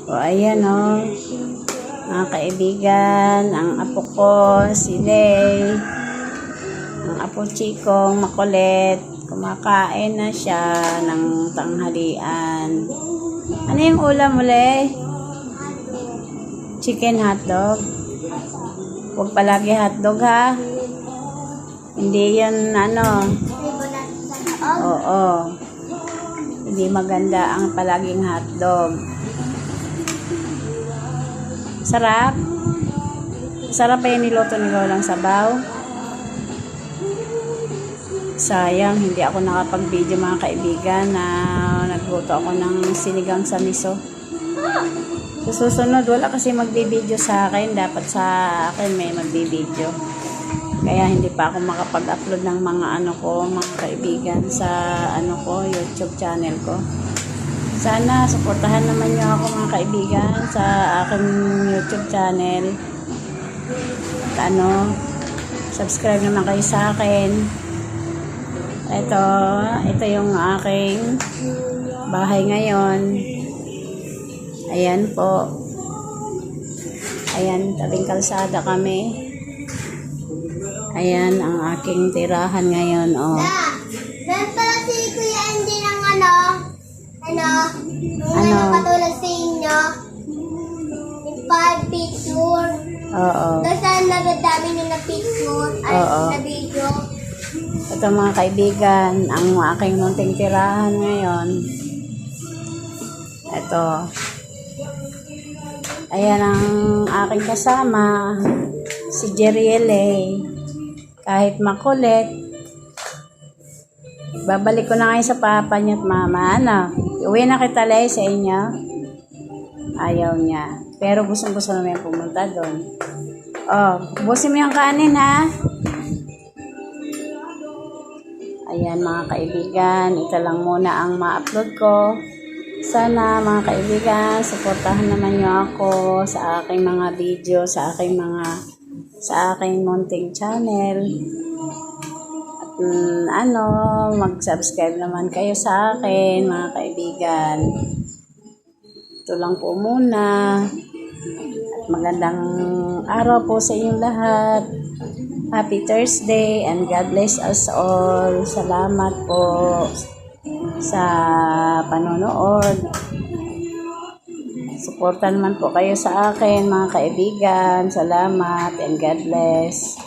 O, ayan o. Mga kaibigan, ang apo ko, si Lay. Ang apo chikong makulit. Kumakain na siya ng tanghalian. Ano yung ulam mo, Lay? Chicken hotdog. Huwag palagi hotdog, ha? Hindi yan, Oo. Hindi maganda ang palaging hotdog. Sarap. Sarap pa yung niluto ni Lolang sabaw. Sayang, hindi ako nakapag-video mga kaibigan na nagluto ako ng sinigang sa miso. Sa susunod, wala kasi magbi-video sa akin. Dapat sa akin may magbi-video. Kaya hindi pa ako makapag-upload ng mga mga kaibigan sa YouTube channel ko. Sana suportahan naman niyo ako mga kaibigan sa aking YouTube channel. At subscribe naman kayo sa akin. Ito yung aking bahay ngayon. Ayan po. Ayan, tabing kalsada kami. Ayan ang aking tirahan ngayon, oh. Saan pala si Kuya Andy ng katulad sa inyo? Yung picture. Oo. Tapos saan nagdami nyo na picture? Na video? Ito mga kaibigan, ang aking munting tirahan ngayon. Ito. Ayan ang aking kasama, si Jeriele. Kahit makulit, babalik ko na ngayon sa papa niya at mama. Uwi na kita, Lay, sa inyo. Ayaw niya. Pero gusto naman pumunta doon. Busin mo yung kanin, ha? Ayan mga kaibigan, ito lang muna ang ma-upload ko. Sana mga kaibigan, suportahan naman niyo ako sa aking mga video, sa aking munting channel. At mag-subscribe naman kayo sa akin mga kaibigan. Ito lang po muna. At magandang araw po sa inyong lahat. Happy Thursday and God bless us all. Salamat po sa panonood. Suporta naman po kayo sa akin mga kaibigan. Salamat and God bless.